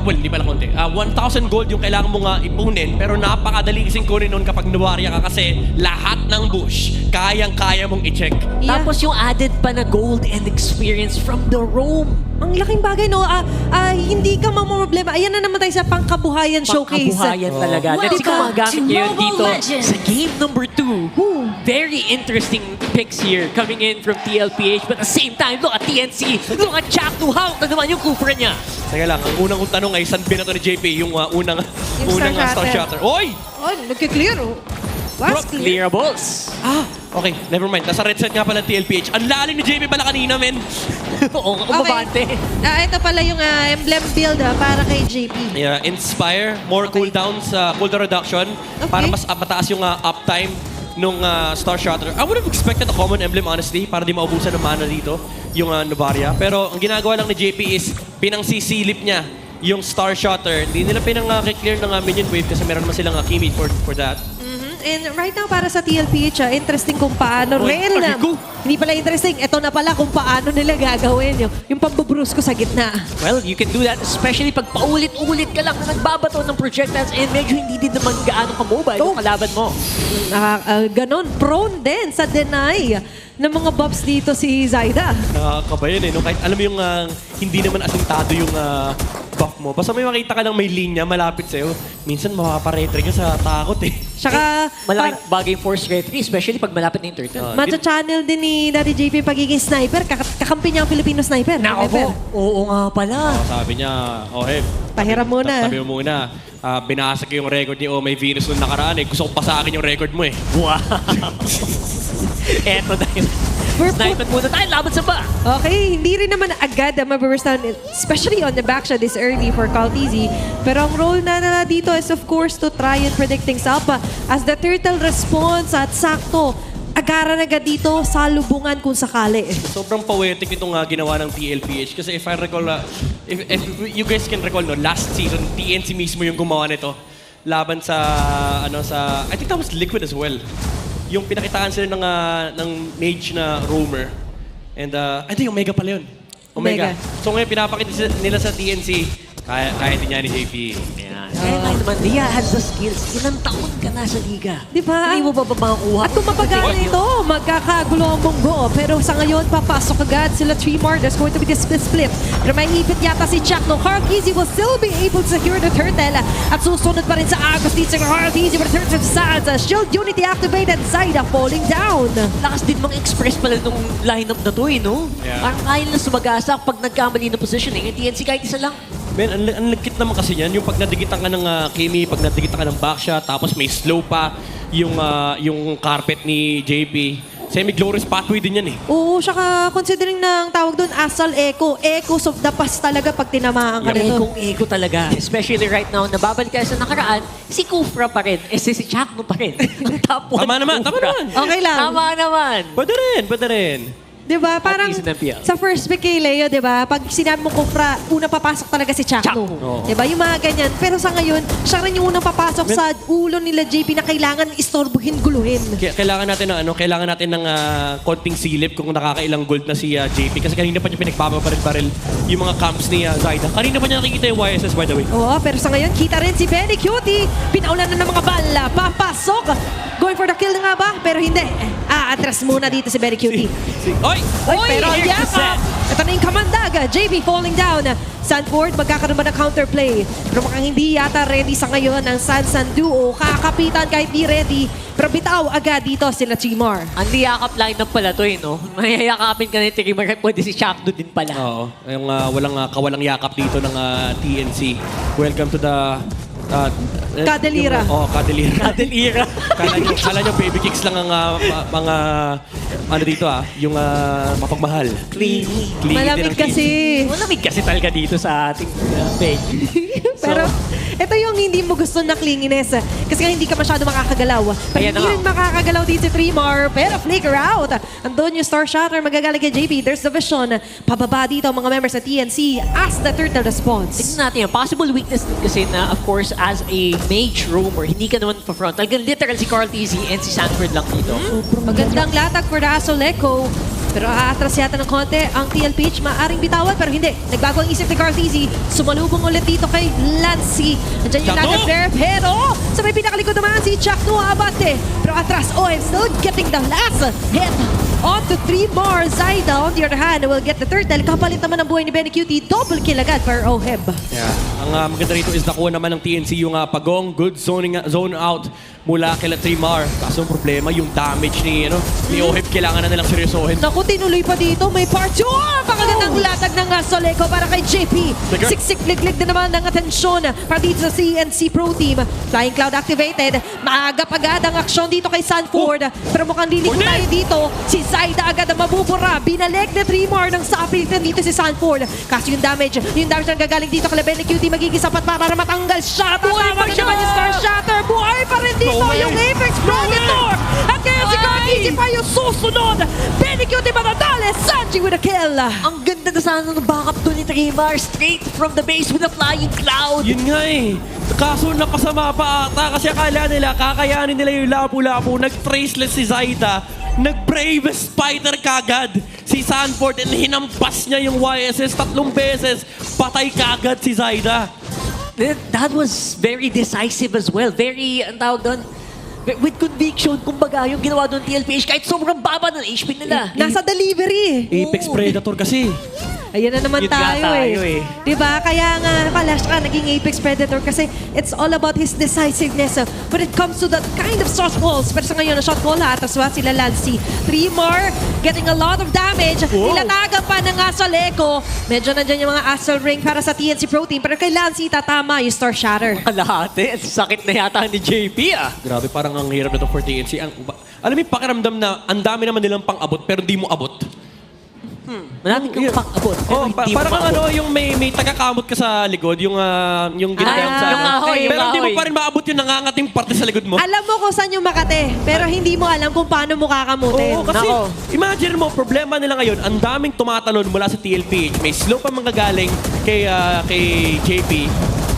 well, hindi pala konti. 1,000 gold yung kailangan mong ipunin, pero napakadali kasing kunin nun kapag nawarya ka kasi lahat ng bush, kayang-kaya mong i-check. Yeah. Tapos yung added pa na gold and experience from the roam. Ang laking bagay, no? Hindi ka mamumroblema. Ayan na naman tayo sa pangkabuhayan showcase. Pangkabuhayan talaga. Let's see kung magamit niyo yun dito sa game number 2. Very interesting picks here coming in from TLPH. But at the same time, look at TNC. Look at Jack Duhout na naman yung Cupra niya. Teka lang, ang unang kong tanong ay saan binato ni JP yung unang Star Shatter. Oy! Oh, nagkiklear, oh. Was clear. Clearables. Okay, never mind. Nasa red set nga pala TLPH. Ang lalim ni JP pala kanina, men. Oo, umabante. Ito pala yung emblem build para kay JP. Yeah, Inspire, more cooldowns, cooldown reduction, para mas mataas yung uptime nung Star Shatter. I would have expected a common emblem, honestly, para di maubusan ng mana dito, yung Novaria. Pero ang ginagawa lang ni JP is pinangsisilip niya yung Star Shatter. Hindi nila pinang-clear ng minion wave kasi meron naman silang Kimi for that. And right now, para sa TLPH, interesting kung paano rin. Hindi pala interesting. Ito na pala kung paano nila gagawin yung pambubrus ko sa gitna. Well, you can do that especially pag paulit-ulit ka lang na nagbabato ng projectiles and medyo hindi din naman gaano ka-mobile yung kalaban mo. Ganon. Prone din sa deny ng mga buffs dito si Zaida. Nakakabayan no? Kahit alam mo yung hindi naman asintado yung buff mo. Basta may makita ka lang may linya malapit sa'yo, minsan makakaparetre ka sa takot eh. Tsaka, Malaking bagay force retry, especially pag malapit na yung turtle. matcha-channel din ni Daddy JP pagiging sniper. Kakampi niya ang Filipino sniper. Nako po. Oo nga pala. Sabi niya, Heb, Pahiram muna. Tabi mo muna. Binasa ko yung record ni May Venus nung nakaraan eh. Gusto ko pa sa akin yung record mo eh. Wow. Eto na yun. Sniper muna tayo, laban sa ba? Okay, hindi rin naman agad mababurst down, especially on the backshot this early for Calteezy. Pero ang role na nila dito is of course to try and predict things up. As the turtle responds at sakto, agaran agad dito sa lubungan kung sakali. Sobrang poetic itong ginawa ng TLPH. Kasi if I recall, if you guys can recall, no, last season, TNC mismo yung gumawa nito. Laban sa, I think that was Liquid as well. Yung pinakitaan sila ng mage na roamer. And I think Omega pala yun. Omega. So ngayon pinapakita nila sa TNC, kaya din niya ni JP. Yan. Kaya naman, Dia has the skills. Ilang taon ka na sa liga. Di ba? Hindi mo ba makakuha? At kung mapagaan ito, magkakagulo ang munggo. Pero sa ngayon, papasok agad sila 3-mar. There's going to be this split. Pero may hipit yata si Chuck. No, Calteezy will still be able to secure the turtle. At susunod pa rin sa Agos dito sa Calteezy with the turtle sides. Shield unity activated. Zaida falling down. Lakas din mang express pala nung lineup na to eh, no? Yeah. Parang kaya na sumagasak pag nagkamali na positioning. Yung TNC kahit isa lang. Man, ang lagkit naman kasi yan. Yung pag nadigitan ka ng Kimi, pag nadigitan ka ng backshot, tapos may slow pa yung carpet ni JP. Semi-glorious pathway din yan eh. Oo, saka considering na ang tawag doon, Asal Echo. Echoes of the past talaga pag tinamaan ka nito. Ego talaga. Especially right now, nababalik tayo sa nakaraan, si Kufra pa rin. Si Chakno pa rin. Top 1 Tama naman, tama naman. Okay lang. Tama naman. Pwede rin. Diba? Parang least in MPL. sa first pick kay Leo, diba? Pag sinabi mo Kufra, una papasok talaga si Chakno. Oo. Diba? Yung mga ganyan. Pero sa ngayon, siya rin yung unang papasok sa ulo nila JP na kailangan istorbuhin, guluhin. Kailangan natin ng konting silip kung nakakailang gold na si JP. Kasi kanina pa niya pinagpapabaril yung mga camps ni Zaida. Kanina pa niya nakikita yung YSS, by the way. Oo, pero sa ngayon, kita rin si Benny Cutie. Pinaulan na ng mga bala. Papasok. Going for the kill na nga ba? Pero hindi. Atras muna dito si Benny Cutie. Oy! Pero yakap! Ito na yung kamandaga. JB falling down. Sanford, magkakaroon ba ng counterplay? Pero mukhang hindi yata ready sa ngayon ang Sansan Duo. Kakapitan kahit di ready. Pero bitaw agad dito sila Chimar. Ang liyakap lineup pala to eh, no? Mayayakapin ka ni Trimar. Pwede si Chakno din pala. Oo. Yung kawalang yakap dito ng TNC. Welcome to the... Kadelira. Kadelira. Kadelira. Kala nyo baby kicks lang ang mga dito yung mapagmahal. Clingy. Malamig kasi. Malamig kasi talaga dito sa ating page. Pero ito yung hindi mo gusto na clinginess. Kasi nga hindi ka masyado makakagalaw. Pero Ayan hindi na rin makakagalaw dito si Trimar. Pero flicker out. Andun yung Star Shatter. Magagaling kay JP. There's the vision. Pababa dito ang mga members sa TNC as the turtle response. Tignan natin yan. Possible weakness din kasi na, of course, as a mage roamer, hindi ka naman pa-front. Talagang literal si Calteezy and si Sanford lang dito. Magandang latag for the Asol Echo. Pero aatras yata ng konti ang TLPH. Maaring bitawan pero hindi. Nagbago ang isip ni Carteezy. Sumalubong ulit dito kay Lancy. Nandiyan yung Chakno! Naga Flare. Pero sa may pinakalikod naman si Chakno Abate. Pero atras, OM still getting the last hit. On to 3 more. Zaida on the other hand will get the turtle. Kapalit naman ang buhay ni Benny Cutie. Double kill agad for OHEB. Yeah. Ang maganda rito is nakuha naman ng TNC yung pagong. Good zone out mula kila Trimar. Kaso ang problema, yung damage ni OHEB kailangan na nilang seryosohin. Naku, tinuloy pa dito. May part 2. Pakagandang latag ng Soleco para kay JP. Teka. Siksik-lig-lig din naman ng atensyon para dito sa CNC Pro Team. Flying Cloud activated. Maagap agad ang aksyon dito kay Sanford. Pero mukhang liliko tayo dito. Si Zaida agad ang mabubura. Binalik na Trimar ng sapilitan dito si Sanford. Kaso yung damage na gagaling dito kay Benny Cutie magiging sapat para matanggal siya. Buhay pa siya! Star Shatter! Buhay pa rin dito No way. yung Apex Predator! At kaya si Carteezy pa yung susunod! Benny Cutie manadali! Sanji with a kill! Ang ganda na sana ng backup doon ni Trimar. Straight from the base with a flying cloud. Yun nga eh. Kaso napasama pa ata kasi akala nila kakayanin nila yung lapu-lapu. Nag-traceless si Zaida. Nag-bravest fighter kagad si Sanford and hinampas niya yung YSS 3 beses. Patay kagad si Zaida. That was very decisive as well. Very, ang tawag doon, with conviction, kumbaga, yung ginawa doon TLPH, kahit sobrang baba ng HP nila. Nasa delivery! Apex Predator kasi. Ayan na naman Yun nga tayo eh. Diba? Kaya nga pala siya naging Apex Predator kasi it's all about his decisiveness. When it comes to that kind of shot calls, pero sa ngayon, shot call atas sila Lancy. 3 more, getting a lot of damage. Nilatagan pa ng Soleco. Medyo nandyan yung mga Astral Ring para sa TNC Pro Team. Pero kay Lancy, tatama yung Star Shatter. Kalahati. Sakit na yata ni JP ah. Grabe, parang ang hirap na ito for TNC. Alam mo yung pakiramdam na ang dami naman nilang pang-abot pero di mo abot. Marami kang pang-abot. Oh, parang ang yung may tagakamot ka sa likod, yung ginagawa sa... yung ahoy, yung pero hindi mo ahoy. pa rin maabot yung nangangating parte sa likod mo. Alam mo kung saan yung makate, pero hindi mo alam kung paano mo kakamutin. Oo, kasi Nako. imagine mo, problema nila ngayon, ang daming tumatalon mula sa TLPH. May slow pa manggagaling kay JP.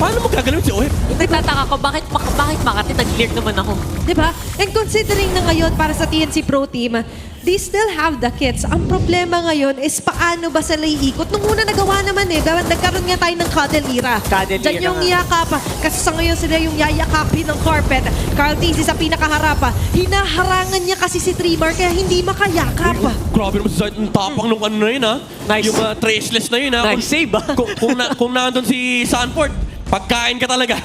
Paano mo gagalawin si OHEB? Nagtataka ko, bakit Makati nag-clear naman ako? Diba? And considering na ngayon para sa TNC Pro Team, they still have the kits. Ang problema ngayon is paano ba sila iikot? Nung una nagawa naman eh, nagkaroon nga tayo ng cuddle era. Cuddle Diyan era yung nga. yakap. Kasi sa ngayon sila yung yayakapin ng carpet. Carteezy sa pinakaharap. Hinaharangan niya kasi si Trimar kaya hindi makayakap. Grabe naman si Zayt, ang tapang nung ano na yun ha. Nice. Yung traceless na yun ha. Nice save, ah. Kung nandun si Sanford, pagkain ka talaga.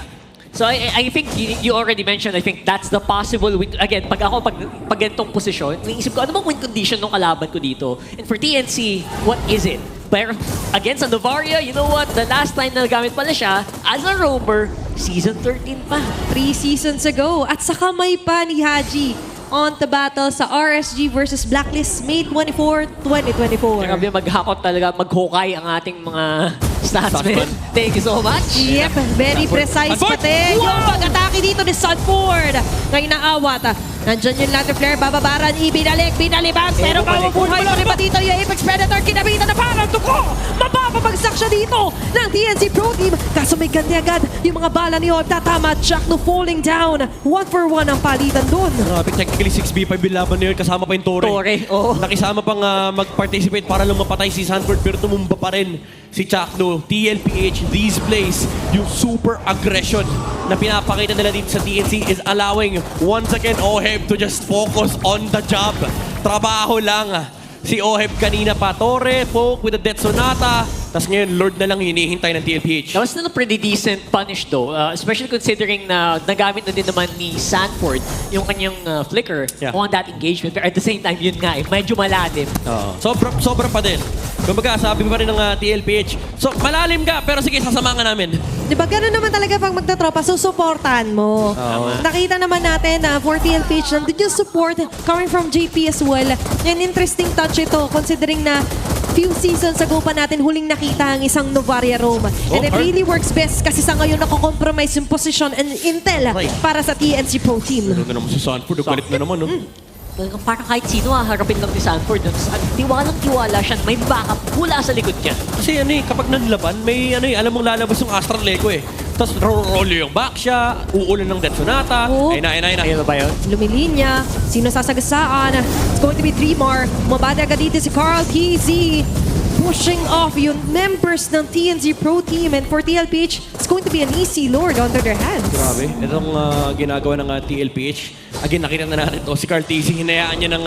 So I think you already mentioned, I think that's the possible win. Again, pag ganitong posisyon, naisip ko, ano bang win condition ng kalaban ko dito? And for TNC, what is it? Pero against Novaria, you know what? The last time na nagamit pala siya, as a roamer, season 13 pa. 3 seasons ago. At sa kamay pa ni Haji on to battle sa RSG versus Blacklist May 24, 2024. Grabe maghakot talaga, maghukay ang ating mga statsmen. Thank you so much. Yep, very precise Sanford! pati. Yung pag-atake dito ni Sanford. Ngayon naawat. Nandyan yung Lander Flare, bababaran, ibinalik, binalibag. Pero mabubuhay pa rin ba dito yung Apex Predator? Kinabitan na parang tuko. Mapapabagsak siya dito ng TNC Pro Team. Kaso may ganti agad yung mga bala ni Orb. Tatama, Jackno falling down. 1-for-1 ang palitan doon. Grabe, technically 6v5 yung laban na yun. Kasama pa yung Torre. Torre, oo. Nakisama pang mag-participate para lang mapatay si Sanford pero tumumba pa rin si Chakno. TLPH, these plays, yung super aggression na pinapakita nila dito sa TNC is allowing once again OHEB to just focus on the job. Trabaho lang. Si OHEB kanina pa, Torre, Poke with the Death Sonata. Tapos ngayon, Lord na lang hinihintay ng TLPH. That was still a pretty decent punish though, especially considering na nagamit na din naman ni Sanford yung kanyang flicker Yeah. on that engagement. Pero at the same time, yun nga eh, medyo malalim. Sobra pa din. Kumbaga, sabi pa rin ng TLPH, so malalim ka, pero sige, sasamahan namin. Di ba gano'n naman talaga pag magtatropa, susuportahan mo. Nakita naman natin na for TLPH, nandun yung support coming from JP as well. Yan, interesting touch ito considering na few seasons ago pa natin huling nakita ang isang Novaria roam. And it really works best kasi sa ngayon nako-compromise yung position and intel Right. para sa TNC Pro Team. Ano na naman si Sanford, galit na naman, no? Talagang parang kahit sino harapin lang ni Sanford. Tiwalang-tiwala siya, may backup mula sa likod niya. Kasi kapag nanlaban, may alam mong lalabas yung Astral Echo eh. Tapos rollo yung back siya, uulan ng Death Sonata. Oh. Ayun na. Ayun na ba yun? Lumilinya. Sino sasagasaan? It's going to be Dreamar. Mabada agad dito si Carl TZ. Pushing off yung members ng TNZ Pro Team. And for TLPH, it's going to be an easy Lord under their hands. Grabe. Itong ginagawa ng TLPH. Again, nakita na natin to. Si Carl TZ, hinayaan niya ng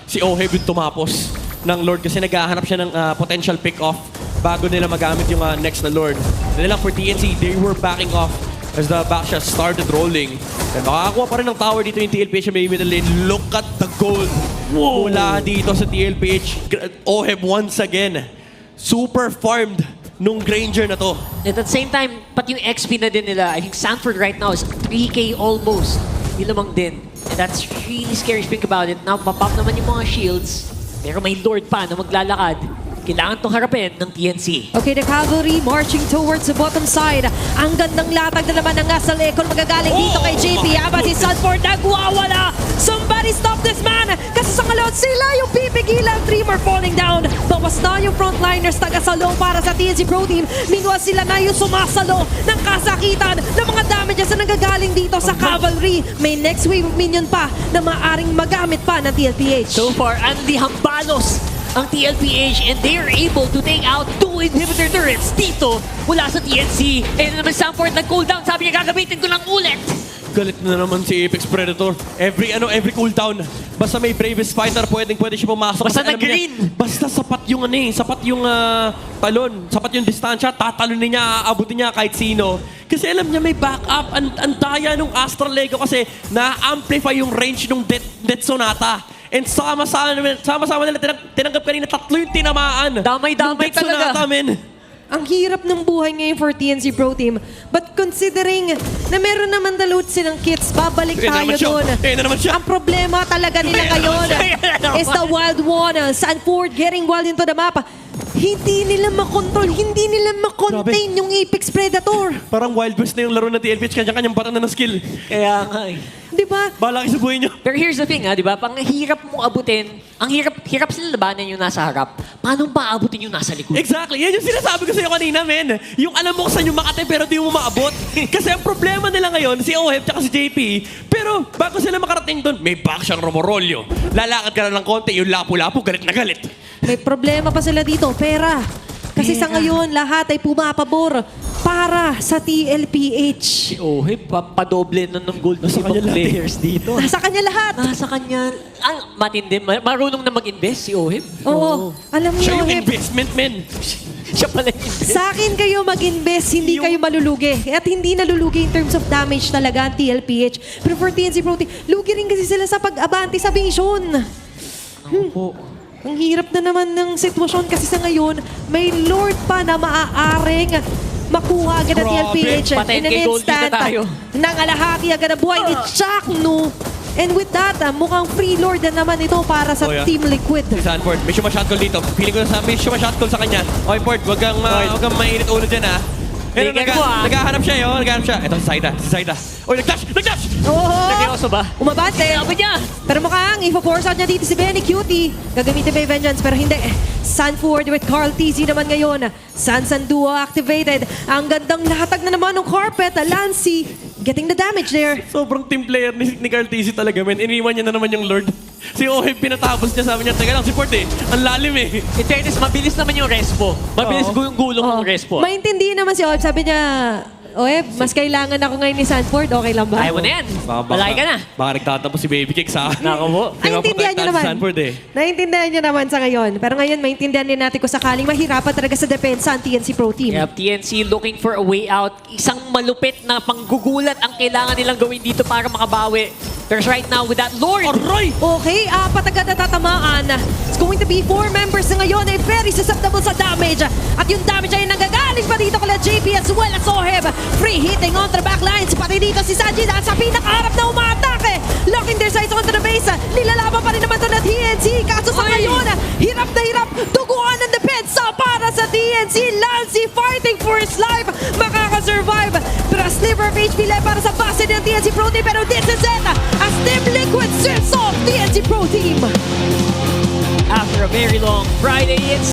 si Oheb yung tumapos ng Lord kasi naghahanap siya ng potential pick-off bago nila magamit yung next na Lord. Dahil lang for TNC, they were backing off as the backshot started rolling. And makakakuha pa rin ng tower dito yung TLPH sa may middle lane. Look at the gold mula dito sa TLPH. Oheb once again, super farmed nung Granger na to. At the same time, pati yung XP na din nila, I think Sanford right now is 3K almost. Di lamang din. And that's really scary to think about it. Now, papap naman yung mga shields, pero may Lord pa na maglalakad. Kailangan itong harapin ng TNC. Okay, the cavalry marching towards the bottom side. Ang gandang latag na naman ng Asal Ekon magagaling dito kay JP. Aba si Sanford nagwawala. Somebody stop this man! Kasi sa ngalot sila yung pipigilan. Dreamer falling down. Bawas na yung frontliners taga-salo para sa TNC Pro Team. Meanwhile sila na yung sumasalo ng kasakitan ng mga damages na nagagaling dito sa cavalry. May next wave of minion pa na maaring magamit pa ng TLPH. So far, Andy Hambalos ang TLPH and they are able to take out 2 inhibitor turrets dito mula sa TNC. And naman Sanford nag-cooldown. Sabi niya, gagamitin ko lang ulit. Galit na naman si Apex Predator. Every cooldown. Basta may bravest fighter, pwede siya pumasok. Basta Kasi alam nag-green. niya, basta sapat yung sapat yung talon, sapat yung distansya, tatalunin niya, aabutin niya kahit sino. Kasi alam niya may backup. Ang daya nung Astral Lego kasi na-amplify yung range nung Death Sonata. And sama-sama nila, tinanggap kanina 3 yung tinamaan. Damay-damay Nung Death Sonata, talaga. men. Ang hirap ng buhay ngayon for TNC Pro Team. But considering na meron naman dalot silang kits, babalik Ayan na tayo naman siya. doon. Ayan na naman siya. Ang problema talaga nila ngayon is the Wild One. Sanford getting wild into the map. Hindi nila makontrol, hindi nila makontain yung Apex Predator. Parang Wild West na yung laro ng TLPH, kanya-kanyang batan na ng skill. Kaya nga eh. Di ba? Bahala kayo sa buhay niyo. Pero here's the thing di ba? Pang hirap mo abutin, ang hirap sila labanan yung nasa harap. Paano ba abutin yung nasa likod? Exactly. Yan yung sinasabi ko sa'yo kanina, men. Yung alam mo kung saan yung makate pero di mo maabot. Kasi ang problema nila ngayon, si Oheb tsaka si JP, pero bago sila makarating doon, may back siyang Romorolyo. Lalakad ka na ng konti, yung lapu-lapu, galit na galit. May problema pa sila dito, pera. Kasi sa ngayon, lahat ay pumapabor para sa TLPH. Si Oheb, padoble na ng gold Nasa si kanya lahat players dito. Nasa kanya lahat. Nasa kanya, matindi, marunong na mag-invest si Oheb. Oo. Alam niyo, Siya yung Oheb, investment, men. Siya pala yung invest. sa akin kayo mag-invest, hindi kayo malulugi. At hindi nalulugi in terms of damage talaga ang TLPH. Pero for TNC Pro Team, lugi rin kasi sila sa pag-abante sa vision. Opo. Ang hirap na naman ng sitwasyon kasi sa ngayon, may Lord pa na maaaring makuha agad ng Grabe. TLPH. Patay In an kay Gold dito instant, tayo. nangalahati agad ang buhay ni Chakno. And with that, mukhang free Lord na naman ito para sa Oh, yeah. Team Liquid. Si Sanford, may shot call dito. Feeling ko na may shot call sa kanya. Okay, Port, wag kang mainit ulo dyan, ha? Pero Tingnan mo, ah. naghahanap siya, yun. Naghahanap siya. Ito, si Saida. Oy, nag-dash! Oh, Seryoso ba? umabante. Sabi niya! Pero mukhang i-force out niya dito si Benny Cutie. Gagamitin ba yung Vengeance? Pero hindi. Sanford with Carl TZ naman ngayon. Sansan Duo activated. Ang gandang lahatag na naman ng carpet. Lancy getting the damage there. Sobrang team player ni Carl TZ talaga, men. Iniwan niya na naman yung Lord. Si Oheb pinatapos niya, sabi niya, teka lang, si Port ang lalim eh. In fairness, mabilis naman yung respo. Mabilis yung gulong ng respo. Maintindihan naman si Oeb. Sabi niya, Oeb, mas kailangan ako ngayon ni Sanford. Okay lang ba? Ayaw mo na yan. Malaki ka na. Baka nagtatapos si Baby Kick sa akin. Nako po. Naintindihan niyo naman. Sanford eh. Naintindihan niyo naman sa ngayon. Pero ngayon, maintindihan din natin kung sakaling mahirapan talaga sa depensa ang TNC Pro Team. Yep, TNC looking for a way out. Isang malupit na panggugulat ang kailangan nilang gawin dito para makabawi. There's right now with that Lord. Aray! Okay, apat agad na tatamaan. It's going to be 4 members na ngayon ay very susceptible sa damage. At yung damage ay nanggagaling pa dito kala JP as well as Oheb. Free hitting on the back lines. Pati dito si Sanji sa pinakaharap na umaatake. Locking their sights onto the base. Nilalaban pa rin naman ito na TNC. Kaso sa ngayon, hirap na hirap. Duguan ng depensa para sa TNC. Lancy fighting for his life. Makakasurvive. Pero a sliver of HP left para sa base ng TNC Pro Team. Pero this is it. As Team Liquid strips off TNC Pro Team. After a very long Friday, it's